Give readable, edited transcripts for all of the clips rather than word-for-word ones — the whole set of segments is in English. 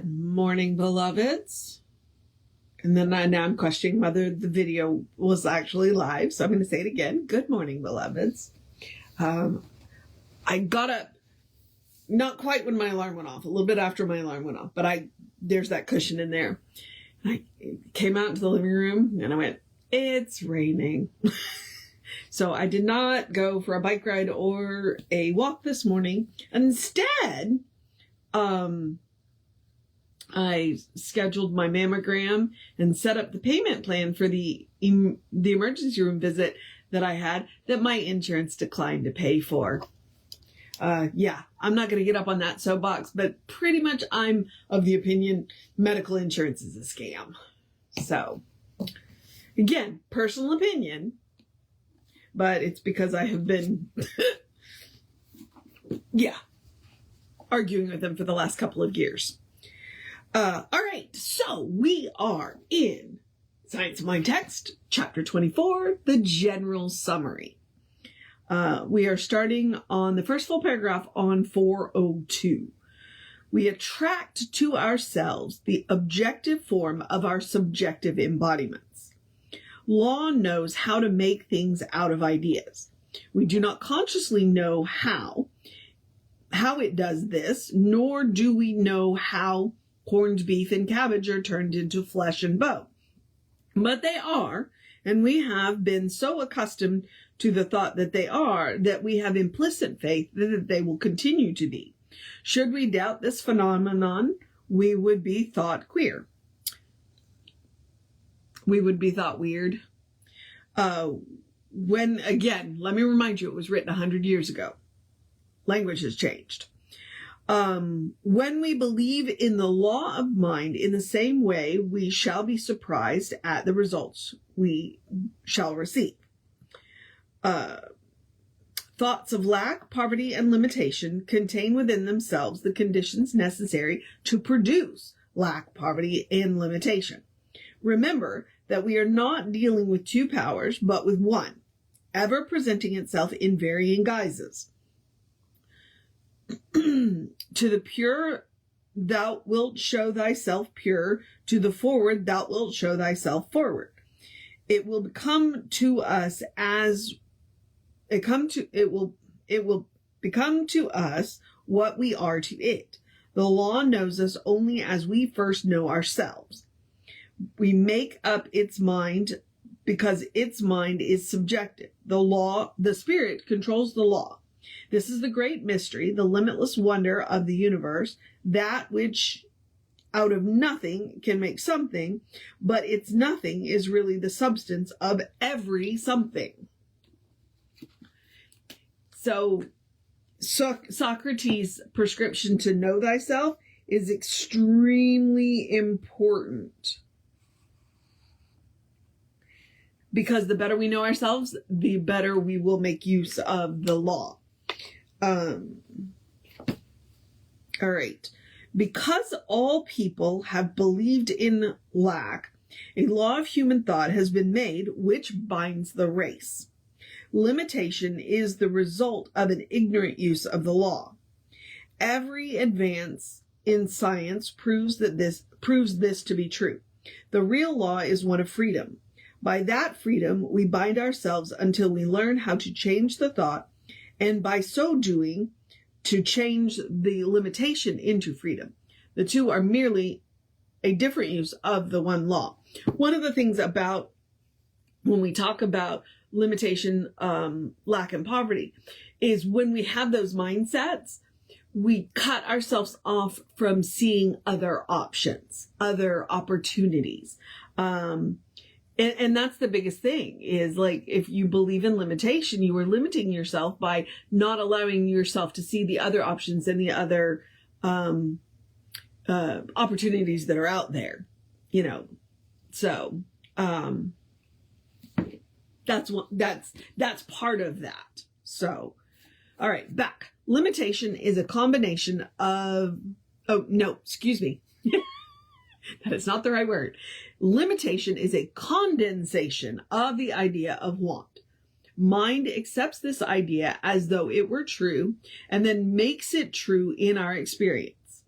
Good morning, beloveds. And then now I'm questioning whether the video was actually live, so I'm going to say it again. Good morning, beloveds. I got up, not quite when my alarm went off, a little bit after my alarm went off, but there's that cushion in there. And I came out into the living room and I went, it's raining. So I did not go for a bike ride or a walk this morning. Instead, I scheduled my mammogram and set up the payment plan for the emergency room visit that I had that my insurance declined to pay for. Yeah, I'm not going to get up on that soapbox, but pretty much I'm of the opinion medical insurance is a scam. So, again, personal opinion, but it's because I have been, arguing with them for the last couple of years. All right, so we are in Science of Mind Text, Chapter 24, the General Summary. We are starting on the first full paragraph on 402. We attract to ourselves the objective form of our subjective embodiments. Law knows how to make things out of ideas. We do not consciously know how it does this, nor do we know how corned beef and cabbage are turned into flesh and bone. But they are, and we have been so accustomed to the thought that they are, that we have implicit faith that they will continue to be. Should we doubt this phenomenon, we would be thought queer. We would be thought weird. When, again, let me remind you, it was written 100 years ago. Language has changed. When we believe in the law of mind in the same way, we shall be surprised at the results we shall receive. Thoughts of lack, poverty, and limitation contain within themselves the conditions necessary to produce lack, poverty, and limitation. Remember that we are not dealing with two powers, but with one, ever presenting itself in varying guises. To the pure, thou wilt show thyself pure. To the forward, thou wilt show thyself forward. It will become to us what we are to it. The law knows us only as we first know ourselves. We make up its mind because its mind is subjective. The spirit controls the law. This is the great mystery, the limitless wonder of the universe, that which out of nothing can make something, but its nothing is really the substance of every something. So Socrates' prescription to know thyself is extremely important. Because the better we know ourselves, the better we will make use of the law. All right. Because all people have believed in lack, a law of human thought has been made which binds the race. Limitation is the result of an ignorant use of the law. Every advance in science proves this to be true. The real law is one of freedom. By that freedom, we bind ourselves until we learn how to change the thought, and by so doing, to change the limitation into freedom. The two are merely a different use of the one law. One of the things about when we talk about limitation, lack, and poverty is when we have those mindsets, we cut ourselves off from seeing other options, other opportunities. And that's the biggest thing is, like, if you believe in limitation, you are limiting yourself by not allowing yourself to see the other options and the other opportunities that are out there, you know. So that's part of that. So, all right, back. Limitation is a combination of, that is not the right word. Limitation is a condensation of the idea of want. Mind accepts this idea as though it were true and then makes it true in our experience.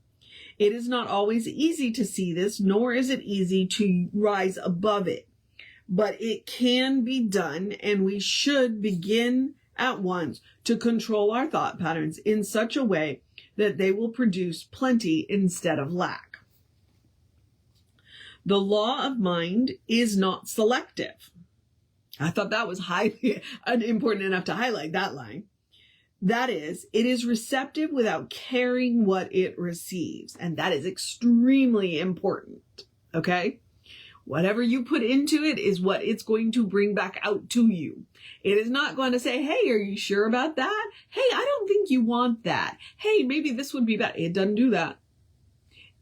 It is not always easy to see this, nor is it easy to rise above it. But it can be done, and we should begin at once to control our thought patterns in such a way that they will produce plenty instead of lack. The law of mind is not selective. I thought that was highly important enough to highlight that line. That is, it is receptive without caring what it receives. And that is extremely important. Okay? Whatever you put into it is what it's going to bring back out to you. It is not going to say, hey, are you sure about that? Hey, I don't think you want that. Hey, maybe this would be better. It doesn't do that.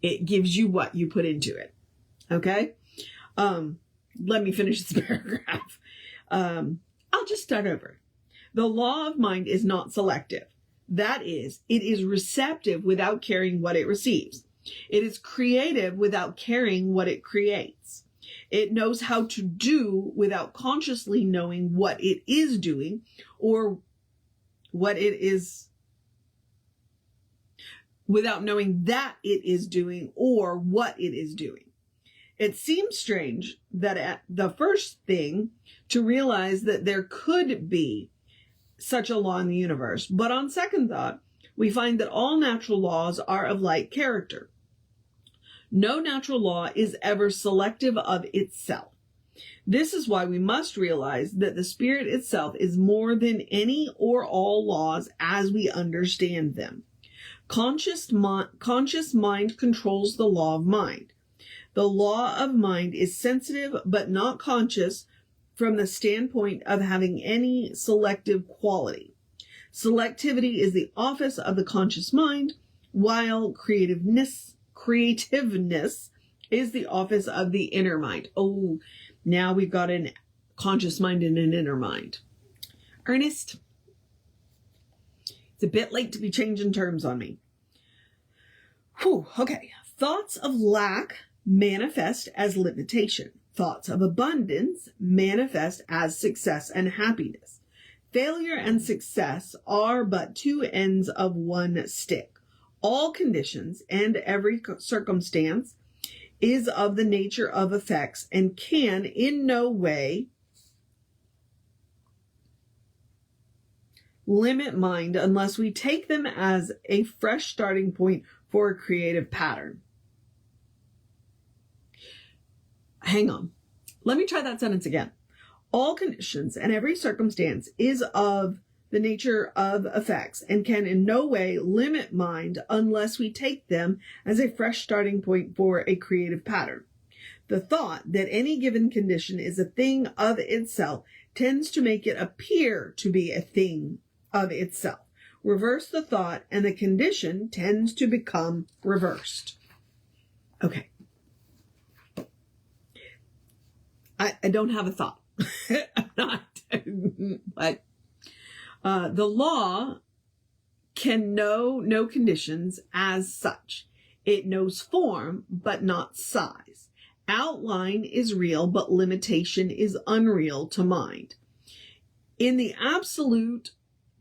It gives you what you put into it. Okay? Let me finish this paragraph. I'll just start over. The law of mind is not selective. That is, it is receptive without caring what it receives. It is creative without caring what it creates. It knows how to do without consciously knowing what it is doing or what it is, without knowing that it is doing or what it is doing. It seems strange that at the first thing to realize that there could be such a law in the universe, but on second thought, we find that all natural laws are of like character. No natural law is ever selective of itself. This is why we must realize that the spirit itself is more than any or all laws as we understand them. Conscious mind controls the law of mind. The law of mind is sensitive but not conscious from the standpoint of having any selective quality. Selectivity is the office of the conscious mind, while creativeness is the office of the inner mind. Oh, now we've got a conscious mind and an inner mind. Ernest, it's a bit late to be changing terms on me. Okay. Thoughts of lack manifest as limitation. Thoughts of abundance manifest as success and happiness. Failure and success are but two ends of one stick. All conditions and every circumstance is of the nature of effects and can in no way limit mind unless we take them as a fresh starting point for a creative pattern. Hang on. Let me try that sentence again. All conditions and every circumstance is of the nature of effects and can in no way limit mind unless we take them as a fresh starting point for a creative pattern. The thought that any given condition is a thing of itself tends to make it appear to be a thing of itself. Reverse the thought and the condition tends to become reversed. Okay. I don't have a thought. I'm not, but the law can know no conditions as such. It knows form, but not size. Outline is real, but limitation is unreal to mind. In the absolute,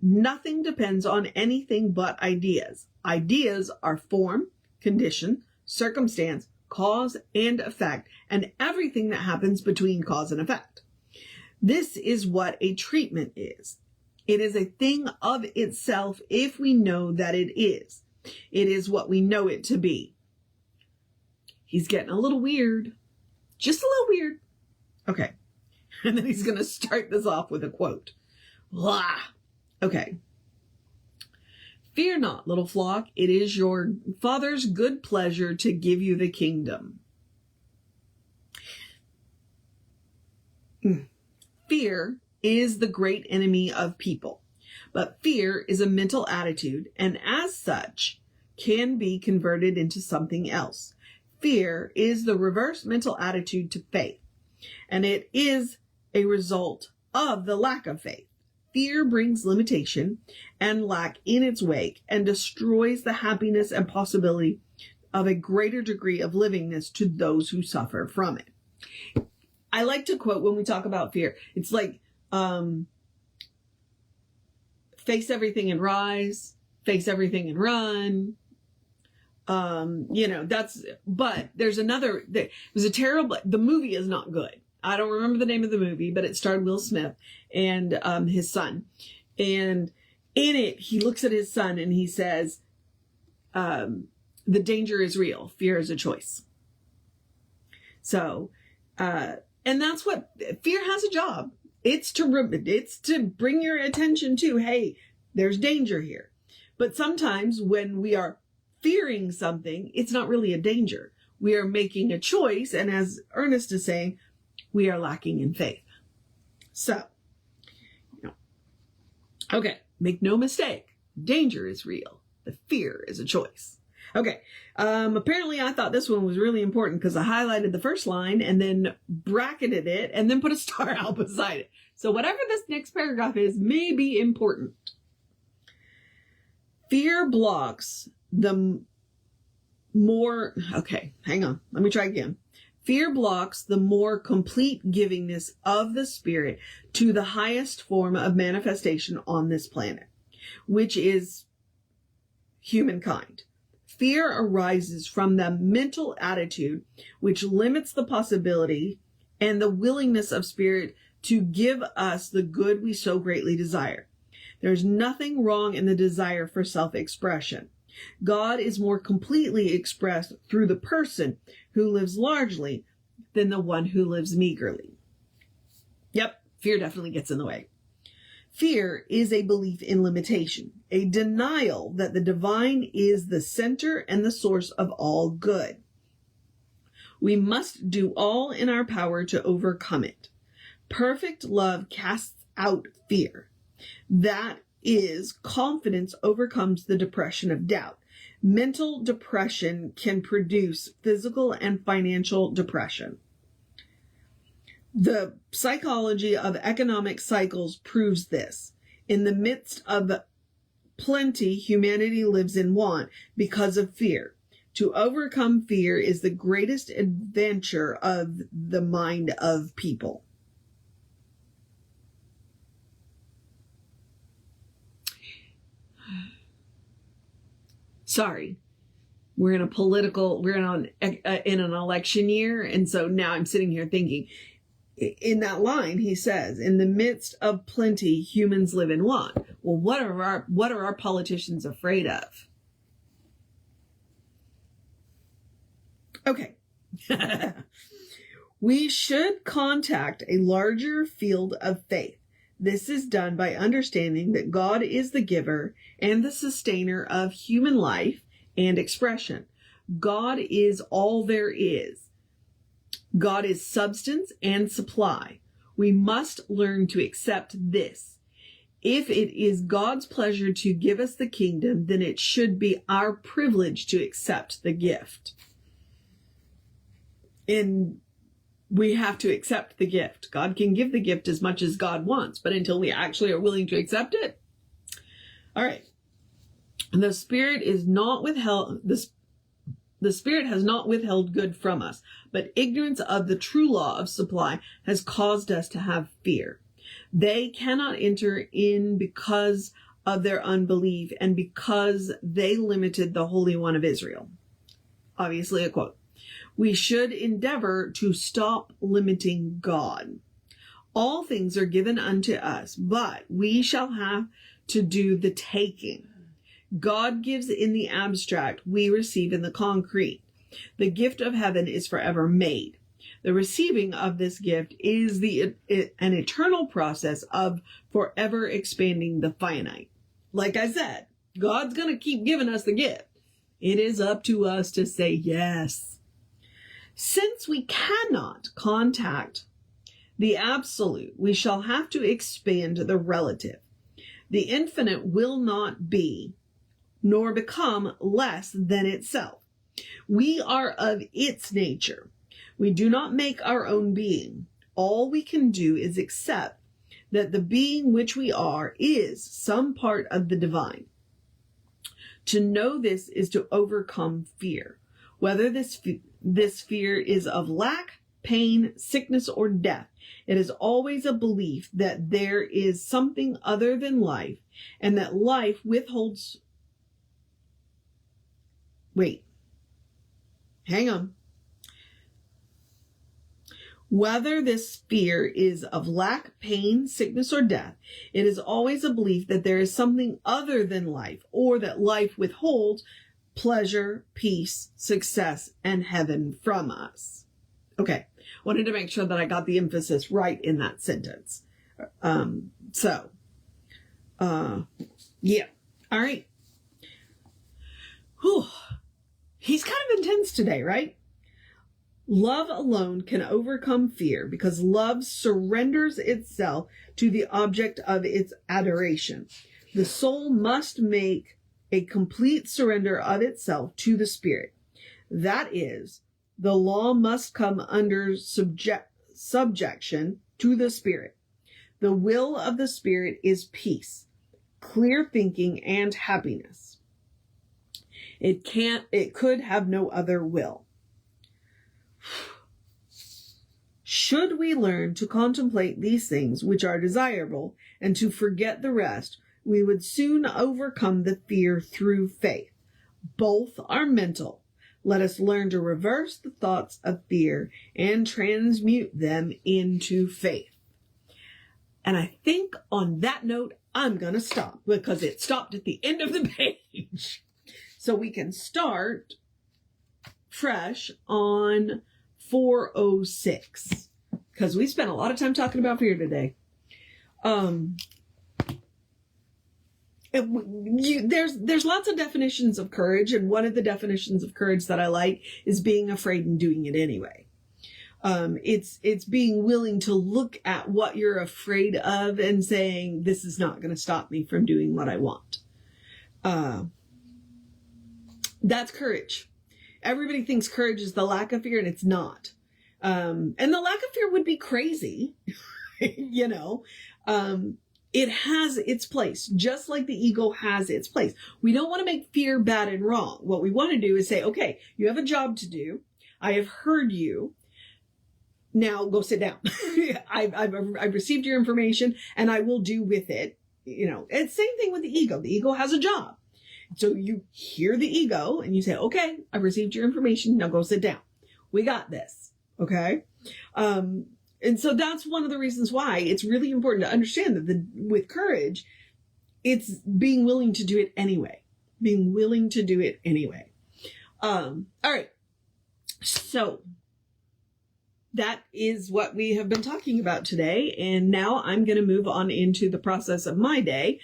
nothing depends on anything but ideas. Ideas are form, condition, circumstance, cause and effect, and everything that happens between cause and effect. This is what a treatment is. It is a thing of itself if we know that it is. It is what we know it to be. He's getting a little weird. Just a little weird. Okay. And then he's going to start this off with a quote. Blah. Okay. Fear not, little flock. It is your Father's good pleasure to give you the kingdom. Fear is the great enemy of people, but fear is a mental attitude and as such can be converted into something else. Fear is the reverse mental attitude to faith, and it is a result of the lack of faith. Fear brings limitation and lack in its wake and destroys the happiness and possibility of a greater degree of livingness to those who suffer from it. I like to quote when we talk about fear. It's like, face everything and rise, face everything and run. But there's another, it was a terrible, the movie is not good. I don't remember the name of the movie, but it starred Will Smith and his son. And in it, he looks at his son and he says, the danger is real. Fear is a choice. So, and that's what fear has a job. It's to bring your attention to, hey, there's danger here. But sometimes when we are fearing something, it's not really a danger. We are making a choice. And as Ernest is saying, we are lacking in faith. So, okay, make no mistake. Danger is real. The fear is a choice. Okay. Apparently I thought this one was really important because I highlighted the first line and then bracketed it and then put a star out beside it. So whatever this next paragraph is may be important. Fear blocks the more, okay, hang on. Let me try again. Fear blocks the more complete givingness of the Spirit to the highest form of manifestation on this planet, which is humankind. Fear arises from the mental attitude which limits the possibility and the willingness of Spirit to give us the good we so greatly desire. There's nothing wrong in the desire for self-expression. God is more completely expressed through the person who lives largely than the one who lives meagerly. Yep, fear definitely gets in the way. Fear is a belief in limitation, a denial that the divine is the center and the source of all good. We must do all in our power to overcome it. Perfect love casts out fear. That is, confidence overcomes the depression of doubt. Mental depression can produce physical and financial depression. The psychology of economic cycles proves this. In the midst of plenty, humanity lives in want because of fear. To overcome fear is the greatest adventure of the mind of people. Sorry, we're in an election year. And so now I'm sitting here thinking, in that line, he says, in the midst of plenty, humans live in want. Well, what are our politicians afraid of? Okay. We should contact a larger field of faith. This is done by understanding that God is the giver and the sustainer of human life and expression. God is all there is. God is substance and supply. We must learn to accept this. If it is God's pleasure to give us the kingdom, then it should be our privilege to accept the gift. And we have to accept the gift. God can give the gift as much as God wants, but until we actually are willing to accept it. All right. The Spirit is not withheld. The Spirit has not withheld good from us, but ignorance of the true law of supply has caused us to have fear. They cannot enter in because of their unbelief and because they limited the Holy One of Israel. Obviously a quote. We should endeavor to stop limiting God. All things are given unto us, but we shall have to do the taking. God gives in the abstract, we receive in the concrete. The gift of heaven is forever made. The receiving of this gift is an eternal process of forever expanding the finite. Like I said, God's going to keep giving us the gift. It is up to us to say yes. Since we cannot contact the absolute, we shall have to expand the relative. The infinite will not be nor become less than itself. We are of its nature. We do not make our own being. All we can do is accept that the being which we are is some part of the divine. To know this is to overcome fear. Whether this fear is of lack, pain, sickness, or death, it is always a belief that there is something other than life and that life withholds. Wait, Hang on. Whether this fear is of lack, pain, sickness, or death, it is always a belief that there is something other than life, or that life withholds pleasure, peace, success, and heaven from us. Okay, wanted to make sure that I got the emphasis right in that sentence. Yeah. All right. Whew. He's kind of intense today, right? Love alone can overcome fear because love surrenders itself to the object of its adoration. The soul must make a complete surrender of itself to the spirit. That is, the law must come under subjection to the spirit. The will of the spirit is peace, clear thinking, and happiness. It could have no other will. Should we learn to contemplate these things which are desirable and to forget the rest, we would soon overcome the fear through faith. Both are mental. Let us learn to reverse the thoughts of fear and transmute them into faith. And I think on that note, I'm going to stop because it stopped at the end of the page. So we can start fresh on 406 because we spent a lot of time talking about fear today. There's lots of definitions of courage, and one of the definitions of courage that I like is being afraid and doing it anyway. It's being willing to look at what you're afraid of and saying, this is not going to stop me from doing what I want. That's courage. Everybody thinks courage is the lack of fear, and it's not. And the lack of fear would be crazy, you know. It has its place, just like the ego has its place. We don't want to make fear bad and wrong. What we want to do is say, okay, you have a job to do. I have heard you. Now go sit down. I've received your information and I will do with it. You know, it's the same thing with the ego. The ego has a job. So you hear the ego and you say, okay, I've received your information. Now go sit down. We got this. Okay. And so that's one of the reasons why it's really important to understand that with courage, it's being willing to do it anyway. Being willing to do it anyway. All right. So that is what we have been talking about today. And now I'm going to move on into the process of my day.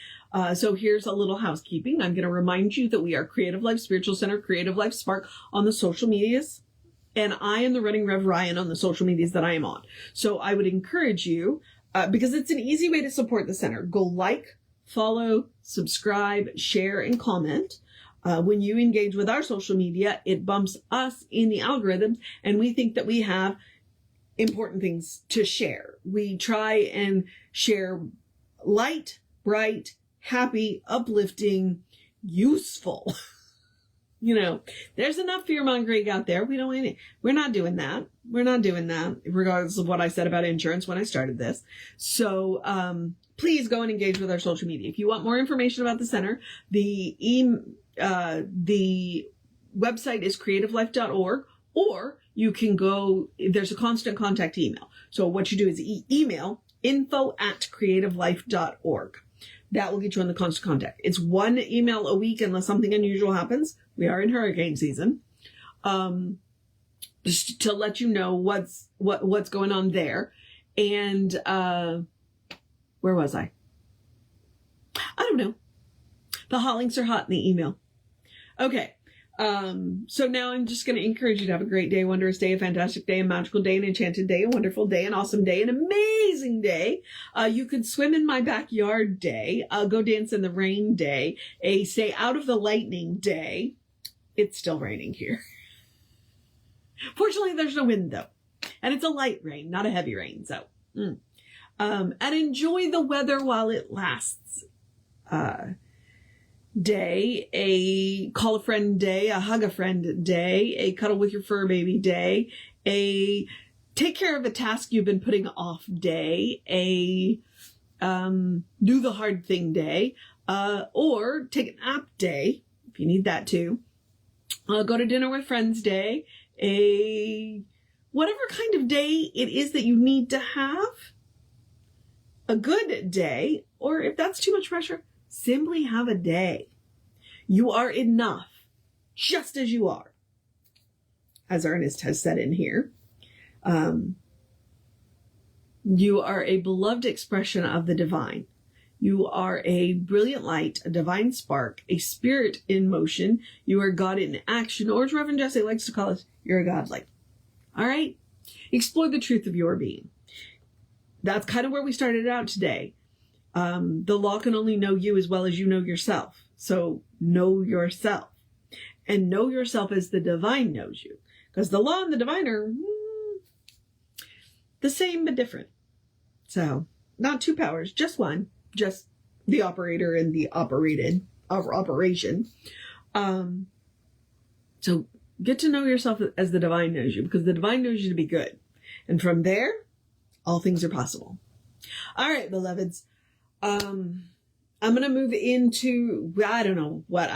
So here's a little housekeeping. I'm going to remind you that we are Creative Life Spiritual Center, Creative Life Spark on the social medias. And I am the Running Rev Ryan on the social medias that I am on. So I would encourage you, because it's an easy way to support the center. Go like, follow, subscribe, share, and comment. When you engage with our social media, it bumps us in the algorithms, and we think that we have important things to share. We try and share light, bright, happy, uplifting, useful. You know, there's enough fear-mongering out there. We're not doing that. We're not doing that, regardless of what I said about insurance when I started this. So, please go and engage with our social media. If you want more information about the center, the website is creativelife.org, or you can go, there's a constant contact email. So what you do is email info@creativelife.org. That will get you on the constant contact. It's one email a week unless something unusual happens. We are in hurricane season. Just to let you know what's going on there. And where was I? I don't know. The hot links are hot in the email. Okay. So now I'm just going to encourage you to have a great day, a wondrous day, a fantastic day, a magical day, an enchanted day, a wonderful day, an awesome day, an amazing day. You could swim in my backyard day, go dance in the rain day, a stay out of the lightning day. It's still raining here. Fortunately, there's no wind though. And it's a light rain, not a heavy rain. So, and enjoy the weather while it lasts. Day, a call a friend day, a hug a friend day, a cuddle with your fur baby day, a take care of a task you've been putting off day, a do the hard thing day, or take an nap day, if you need that too. Go to dinner with friends day, whatever kind of day it is that you need to have, a good day, or if that's too much pressure, simply have a day. You are enough, just as you are. As Ernest has said in here, you are a beloved expression of the divine. You are a brilliant light, a divine spark, a spirit in motion. You are God in action, or as Reverend Jesse likes to call us, you're a godlight. All right? Explore the truth of your being. That's kind of where we started out today. The law can only know you as well as you know yourself. So know yourself. And know yourself as the divine knows you. Because the law and the divine are the same but different. So, not two powers, just one. Just the operator and the operated operation. So get to know yourself as the divine knows you, because the divine knows you to be good. And from there, all things are possible. All right, beloveds. I'm going to move into, I don't know what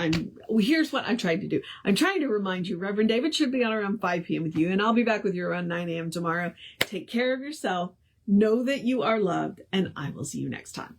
here's what I'm trying to do. I'm trying to remind you, Reverend David should be on around 5 p.m. with you, and I'll be back with you around 9 a.m. tomorrow. Take care of yourself. Know that you are loved, and I will see you next time.